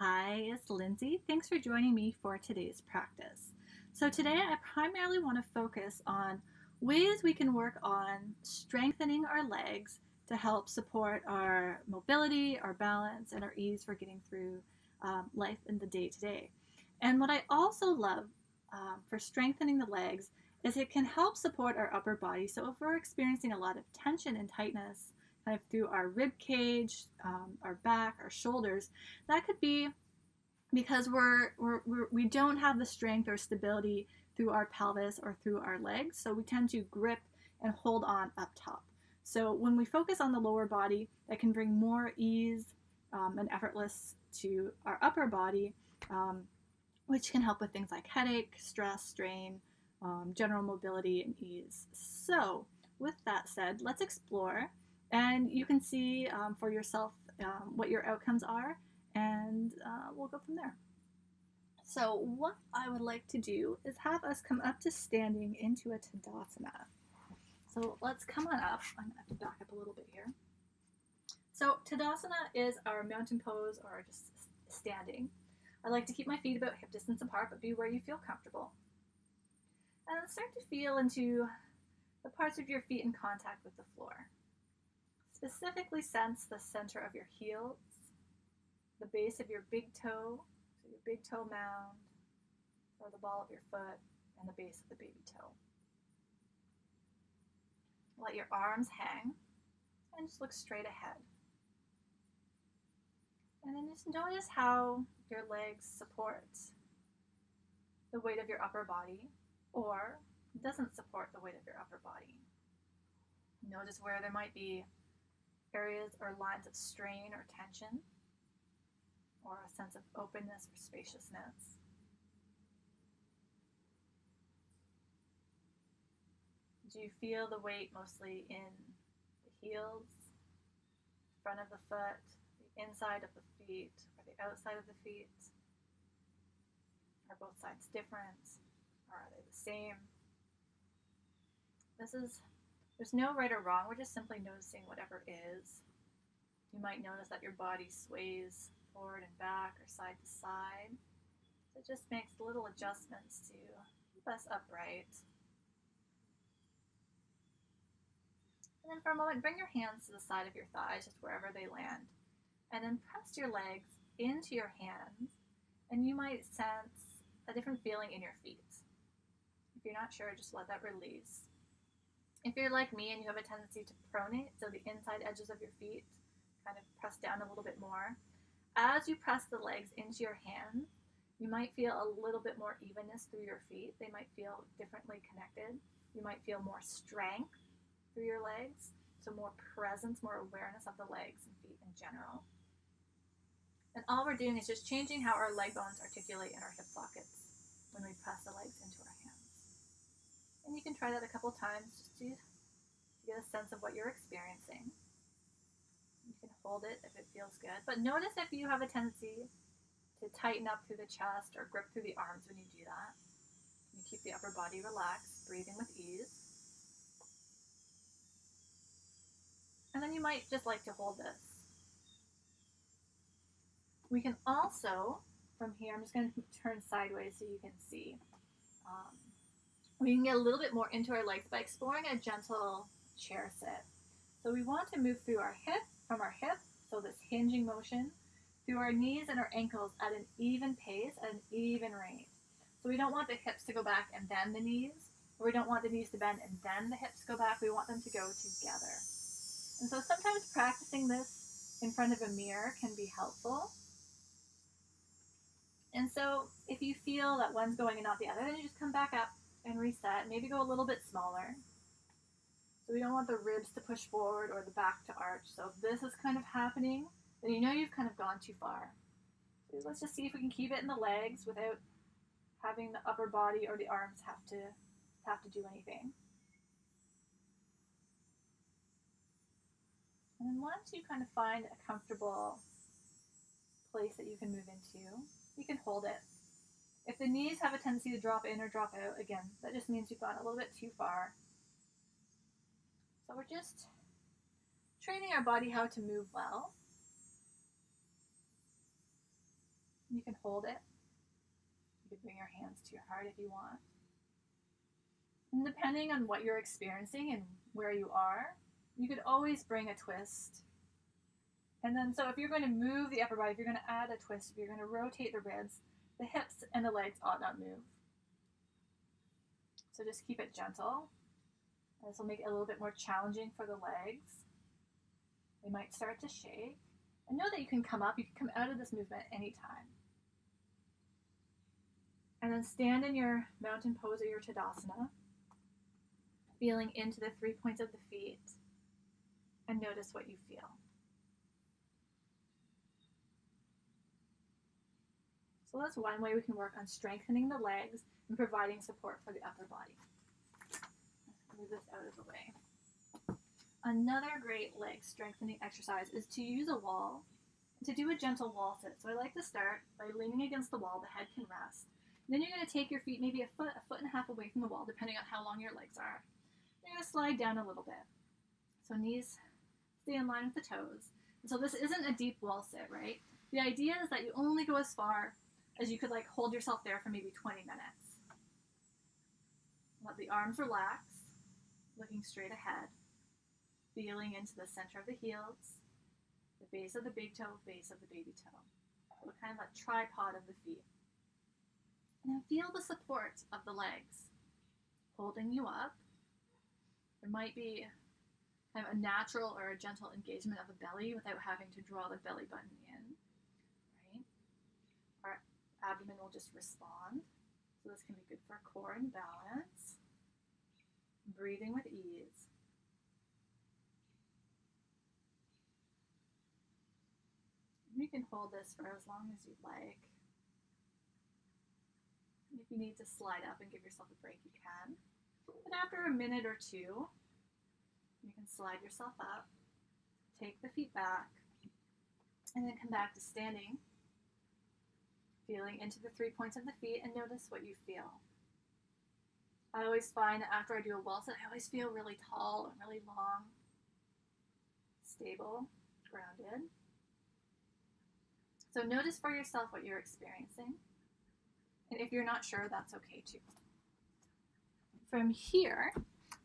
Hi, it's Lindsay. Thanks for joining me for today's practice. So today I primarily want to focus on ways we can work on strengthening our legs to help support our mobility, our balance, and our ease for getting through life in the day to day. And what I also love for strengthening the legs is it can help support our upper body. So if we're experiencing a lot of tension and tightness kind of through our rib cage, our back, our shoulders, that could be because we don't have the strength or stability through our pelvis or through our legs, so we tend to grip and hold on up top. So when we focus on the lower body, that can bring more ease and effortless to our upper body, which can help with things like headache, stress, strain, general mobility, and ease. So with that said, let's explore, and you can see for yourself what your outcomes are, and we'll go from there. So what I would like to do is have us come up to standing into a Tadasana. So let's come on up. I'm going to have to back up a little bit here. So Tadasana is our mountain pose or just standing. I like to keep my feet about hip distance apart, but be where you feel comfortable. And start to feel into the parts of your feet in contact with the floor. Specifically sense the center of your heels, the base of your big toe, so your big toe mound, or the ball of your foot, and the base of the baby toe. Let your arms hang, and just look straight ahead. And then just notice how your legs support the weight of your upper body, or doesn't support the weight of your upper body. Notice where there might be areas or lines of strain or tension, or a sense of openness or spaciousness. Do you feel the weight mostly in the heels, front of the foot, the inside of the feet, or the outside of the feet? Are both sides different, or are they the same? There's no right or wrong, we're just simply noticing whatever is. You might notice that your body sways forward and back or side to side. So it just makes little adjustments to keep us upright. And then for a moment, bring your hands to the side of your thighs, just wherever they land. And then press your legs into your hands, and you might sense a different feeling in your feet. If you're not sure, just let that release. If you're like me and you have a tendency to pronate, so the inside edges of your feet kind of press down a little bit more, as you press the legs into your hands, you might feel a little bit more evenness through your feet. They might feel differently connected. You might feel more strength through your legs, so more presence, more awareness of the legs and feet in general. And all we're doing is just changing how our leg bones articulate in our hip sockets when we press the legs into our hands. And you can try that a couple times just to get a sense of what you're experiencing. You can hold it if it feels good, but notice if you have a tendency to tighten up through the chest or grip through the arms when you do that. You keep the upper body relaxed, breathing with ease. And then you might just like to hold this. We can also, from here, I'm just going to turn sideways so you can see. We can get a little bit more into our legs by exploring a gentle chair sit. So we want to move through our hip, from our hip, so this hinging motion, through our knees and our ankles at an even pace, at an even rate. So we don't want the hips to go back and then the knees, or we don't want the knees to bend and then the hips go back. We want them to go together. And so sometimes practicing this in front of a mirror can be helpful. And so if you feel that one's going and not the other, then you just come back up and reset. Maybe go a little bit smaller. So we don't want the ribs to push forward or the back to arch. So if this is kind of happening, then you know you've kind of gone too far. So let's just see if we can keep it in the legs without having the upper body or the arms have to do anything. And then once you kind of find a comfortable place that you can move into, you can hold it. If the knees have a tendency to drop in or drop out, again, that just means you've gone a little bit too far. So we're just training our body how to move well. You can hold it. You can bring your hands to your heart if you want. And depending on what you're experiencing and where you are, you could always bring a twist. And then, so if you're going to move the upper body, if you're going to add a twist, if you're going to rotate the ribs, the hips and the legs ought not move. So just keep it gentle. This will make it a little bit more challenging for the legs. They might start to shake. And know that you can come up, you can come out of this movement anytime. And then stand in your mountain pose or your Tadasana, feeling into the 3 points of the feet, and notice what you feel. So that's one way we can work on strengthening the legs and providing support for the upper body. Let's move this out of the way. Another great leg strengthening exercise is to use a wall, to do a gentle wall sit. So I like to start by leaning against the wall, the head can rest. And then you're going to take your feet maybe a foot and a half away from the wall, depending on how long your legs are. You're going to slide down a little bit. So knees stay in line with the toes. And so this isn't a deep wall sit, right? The idea is that you only go as far as you could hold yourself there for maybe 20 minutes. Let the arms relax, looking straight ahead, feeling into the center of the heels, the base of the big toe, base of the baby toe. So kind of a tripod of the feet. And then feel the support of the legs holding you up. There might be kind of a natural or a gentle engagement of the belly without having to draw the belly button in, right? Our abdomen will just respond. So this can be good for core and balance. Breathing with ease. You can hold this for as long as you'd like. If you need to slide up and give yourself a break, you can. But after a minute or two, you can slide yourself up, take the feet back, and then come back to standing, feeling into the 3 points of the feet, and notice what you feel. I always find that after I do a wall sit, I always feel really tall and really long, stable, grounded. So notice for yourself what you're experiencing. And if you're not sure, that's okay too. From here,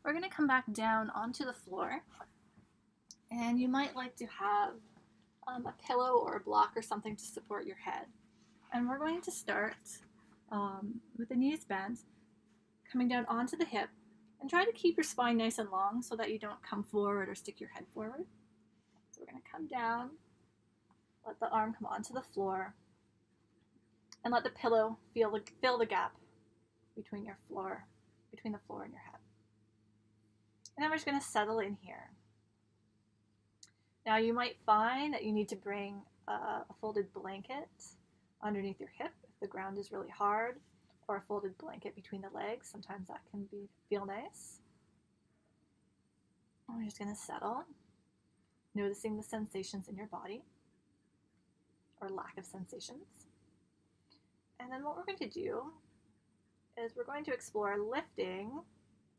we're going to come back down onto the floor. And you might like to have a pillow or a block or something to support your head. And we're going to start with the knees bent, coming down onto the hip, and try to keep your spine nice and long so that you don't come forward or stick your head forward. So we're going to come down, let the arm come onto the floor, and let the pillow fill the gap between the floor and your head. And then we're just going to settle in here. Now you might find that you need to bring a folded blanket underneath your hip if the ground is really hard, or a folded blanket between the legs. Sometimes that can feel nice. And we're just going to settle, noticing the sensations in your body, or lack of sensations. And then what we're going to do is we're going to explore lifting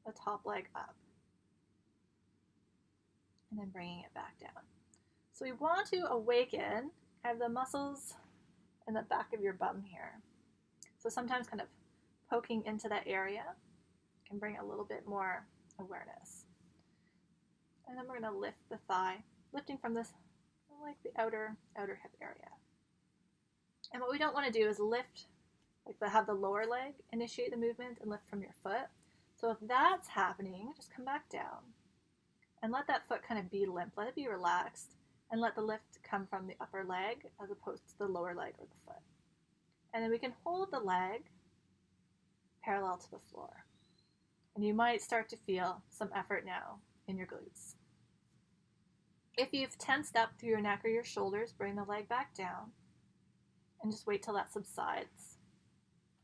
the top leg up and then bringing it back down. So we want to awaken kind of the muscles in the back of your bum here. So sometimes kind of poking into that area can bring a little bit more awareness. And then we're going to lift the thigh, lifting from this, like the outer hip area. And what we don't want to do is lift, have the lower leg initiate the movement and lift from your foot. So if that's happening, just come back down and let that foot kind of be limp. Let it be relaxed and let the lift come from the upper leg as opposed to the lower leg or the foot. And then we can hold the leg parallel to the floor. And you might start to feel some effort now in your glutes. If you've tensed up through your neck or your shoulders, bring the leg back down and just wait till that subsides.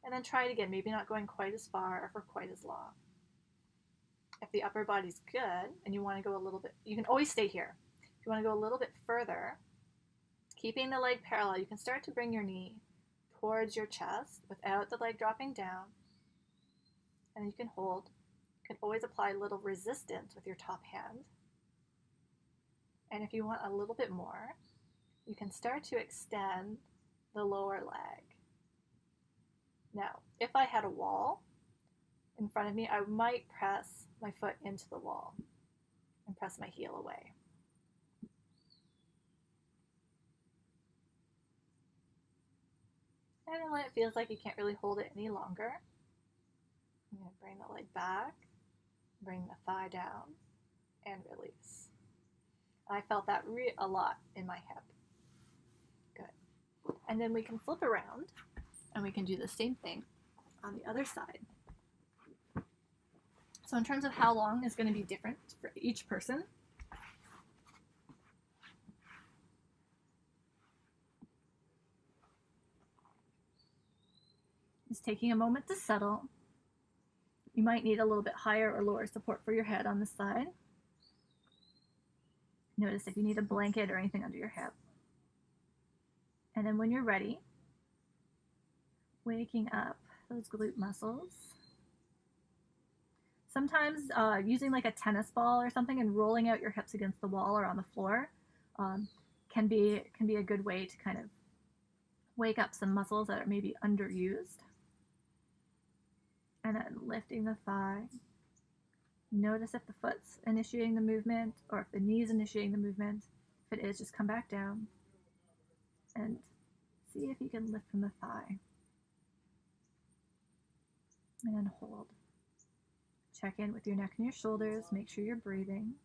And then try it again, maybe not going quite as far or for quite as long. If the upper body's good and you want to go a little bit, you can always stay here. If you want to go a little bit further, keeping the leg parallel, you can start to bring your knee towards your chest without the leg dropping down. And you can hold. You can always apply a little resistance with your top hand. And if you want a little bit more, you can start to extend the lower leg. Now, if I had a wall in front of me, I might press my foot into the wall and press my heel away. And then when it feels like you can't really hold it any longer, I'm going to bring the leg back, bring the thigh down, and release. I felt that a lot in my hip. Good. And then we can flip around and we can do the same thing on the other side. So in terms of how long is going to be different for each person. Just taking a moment to settle. You might need a little bit higher or lower support for your head on this side. Notice if you need a blanket or anything under your hip. And then when you're ready, waking up those glute muscles. Sometimes using like a tennis ball or something and rolling out your hips against the wall or on the floor can be a good way to kind of wake up some muscles that are maybe underused. And then lifting the thigh. Notice if the foot's initiating the movement or if the knee's initiating the movement. If it is, just come back down and see if you can lift from the thigh. And then hold. Check in with your neck and your shoulders. Make sure you're breathing.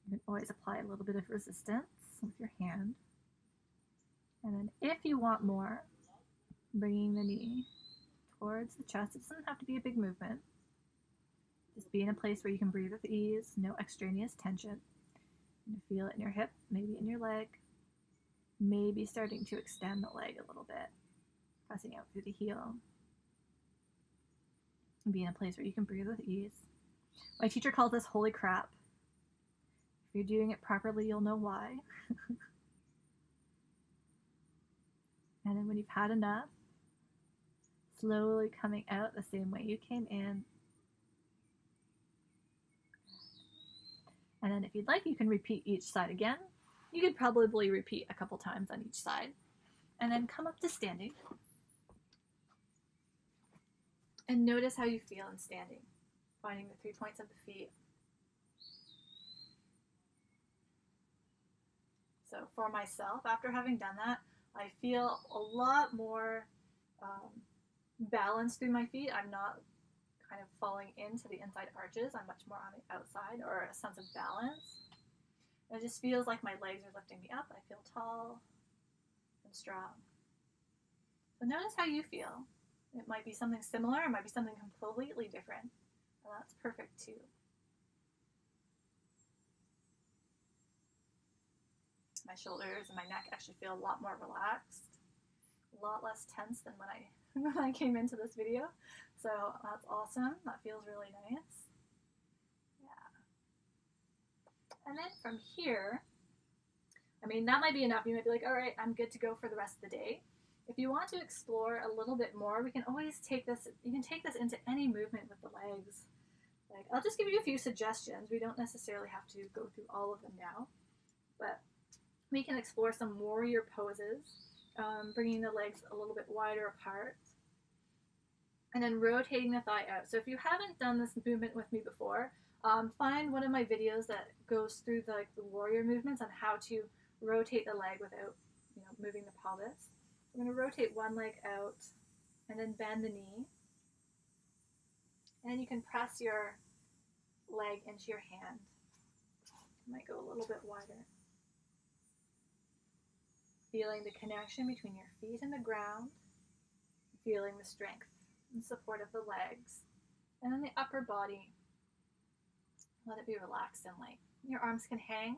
You can always apply a little bit of resistance with your hand. And then if you want more, bringing the knee towards the chest. It doesn't have to be a big movement. Just be in a place where you can breathe with ease, no extraneous tension. You feel it in your hip, maybe in your leg, maybe starting to extend the leg a little bit, pressing out through the heel. And be in a place where you can breathe with ease. My teacher calls this holy crap. If you're doing it properly, you'll know why. And then when you've had enough, slowly coming out the same way you came in. And then if you'd like, you can repeat each side again. You could probably repeat a couple times on each side. And then come up to standing. And notice how you feel in standing. Finding the 3 points of the feet. So for myself, after having done that, I feel a lot more balance through my feet. I'm not kind of falling into the inside arches. I'm much more on the outside, or a sense of balance. It just feels like my legs are lifting me up. I feel tall and strong. So notice how you feel. It might be something similar, it might be something completely different, and that's perfect too. My shoulders and my neck actually feel a lot more relaxed, a lot less tense than when I came into this video. So that's awesome. That feels really nice. Yeah. And then from here, I mean, that might be enough. You might be like, all right, I'm good to go for the rest of the day. If you want to explore a little bit more, we can always take this, you can take this into any movement with the legs. Like, I'll just give you a few suggestions. We don't necessarily have to go through all of them now, but we can explore some warrior poses, bringing the legs a little bit wider apart, and then rotating the thigh out. So if you haven't done this movement with me before, find one of my videos that goes through the warrior movements on how to rotate the leg without, moving the pelvis. I'm going to rotate one leg out and then bend the knee. And then you can press your leg into your hand. You might go a little bit wider. Feeling the connection between your feet and the ground. Feeling the strength and support of the legs. And then the upper body. Let it be relaxed and light. Your arms can hang.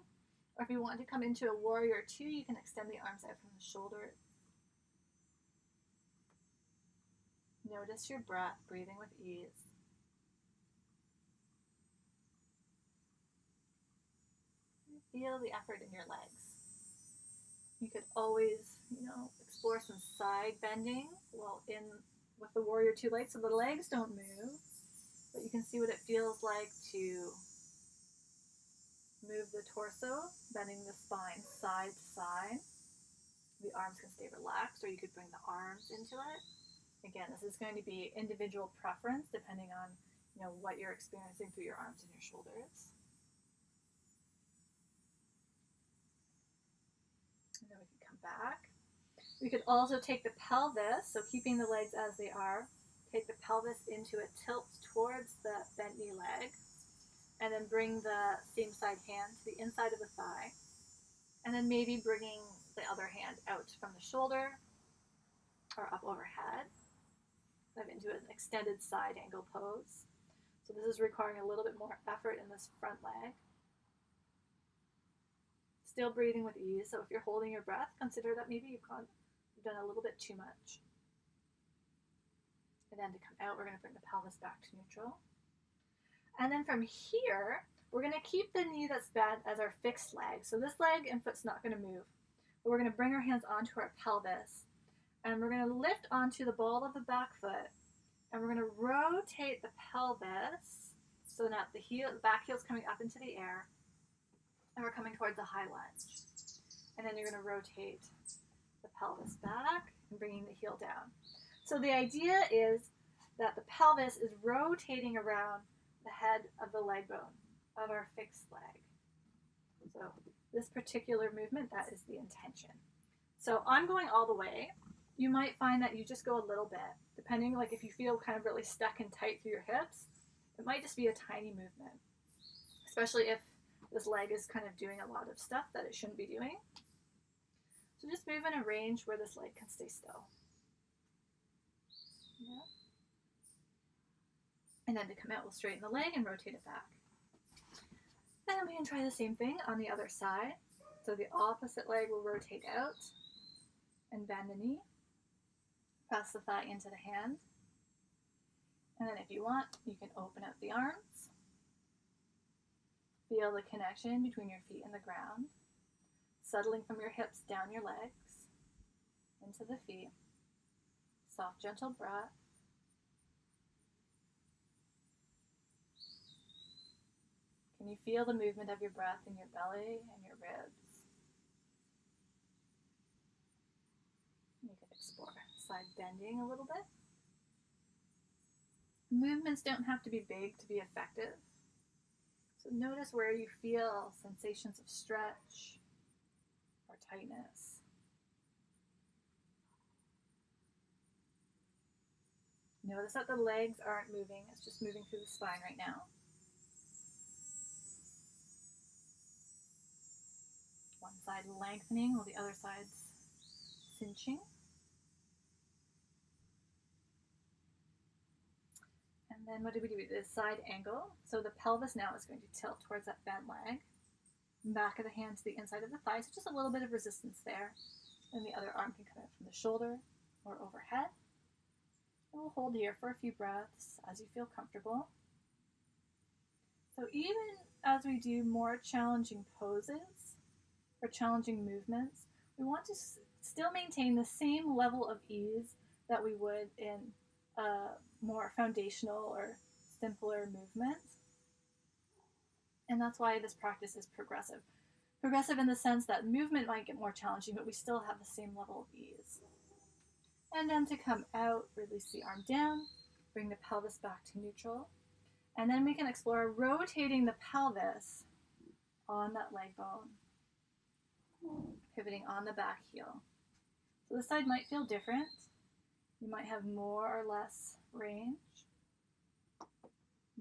Or if you want to come into a warrior two, you can extend the arms out from the shoulders. Notice your breath, breathing with ease. Feel the effort in your legs. You could always, explore some side bending with the warrior two legs, so the legs don't move, but you can see what it feels like to move the torso, bending the spine side to side. The arms can stay relaxed, or you could bring the arms into it. Again, this is going to be individual preference depending on what you're experiencing through your arms and your shoulders. And then we can come back. We could also take the pelvis, so keeping the legs as they are, take the pelvis into a tilt towards the bent knee leg, and then bring the same side hand to the inside of the thigh, and then maybe bringing the other hand out from the shoulder or up overhead, kind of into an extended side angle pose. So this is requiring a little bit more effort in this front leg. Still breathing with ease, so if you're holding your breath, consider that maybe you've done a little bit too much. And then to come out, we're going to bring the pelvis back to neutral. And then from here, we're going to keep the knee that's bent as our fixed leg. So this leg and foot's not going to move. But we're going to bring our hands onto our pelvis. And we're going to lift onto the ball of the back foot. And we're going to rotate the pelvis so that the back heel's coming up into the air. And we're coming towards a high lunge. And then you're going to rotate the pelvis back and bringing the heel down. So the idea is that the pelvis is rotating around the head of the leg bone of our fixed leg. So this particular movement, that is the intention. So I'm going all the way. You might find that you just go a little bit, depending, like if you feel kind of really stuck and tight through your hips, it might just be a tiny movement, especially if this leg is kind of doing a lot of stuff that it shouldn't be doing. So just move in a range where this leg can stay still. Yeah. And then to come out, we'll straighten the leg and rotate it back. And then we can try the same thing on the other side. So the opposite leg will rotate out and bend the knee. Press the thigh into the hand. And then if you want, you can open up the arms. Feel the connection between your feet and the ground. Settling from your hips down your legs, into the feet. Soft, gentle breath. Can you feel the movement of your breath in your belly and your ribs? You can explore side bending a little bit. Movements don't have to be big to be effective. So notice where you feel sensations of stretch or tightness. Notice that the legs aren't moving, it's just moving through the spine right now. One side lengthening while the other side's cinching. And then what do we do? We do this side angle. So the pelvis now is going to tilt towards that bent leg. Back of the hand to the inside of the thigh, so just a little bit of resistance there. And the other arm can come out from the shoulder or overhead. And we'll hold here for a few breaths as you feel comfortable. So even as we do more challenging poses or challenging movements, we want to still maintain the same level of ease that we would in a more foundational or simpler movement. And that's why this practice is progressive. Progressive in the sense that movement might get more challenging, but we still have the same level of ease. And then to come out, release the arm down, bring the pelvis back to neutral. And then we can explore rotating the pelvis on that leg bone, pivoting on the back heel. So this side might feel different. You might have more or less range.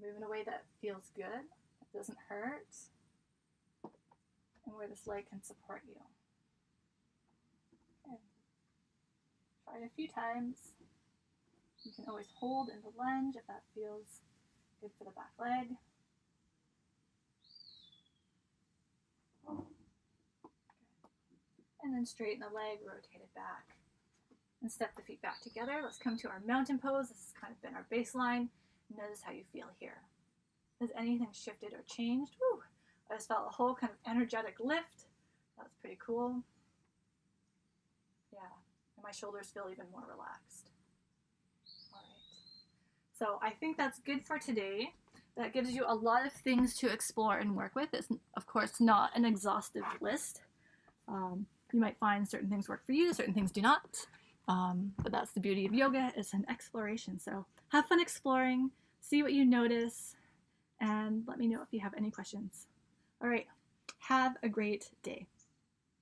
Move in a way that feels good, that doesn't hurt, and where this leg can support you. Okay. Try it a few times. You can always hold in the lunge if that feels good for the back leg. And then straighten the leg, rotate it back. And step the feet back together. Let's come to our mountain pose. This has kind of been our baseline. Notice how you feel here. Has anything shifted or changed? Woo! I just felt a whole kind of energetic lift. That's pretty cool. Yeah, and my shoulders feel even more relaxed. All right. So I think that's good for today. That gives you a lot of things to explore and work with. It's, of course, not an exhaustive list. You might find certain things work for you, certain things do not. But that's the beauty of yoga, it's an exploration. So have fun exploring, see what you notice, and let me know if you have any questions. All right, have a great day.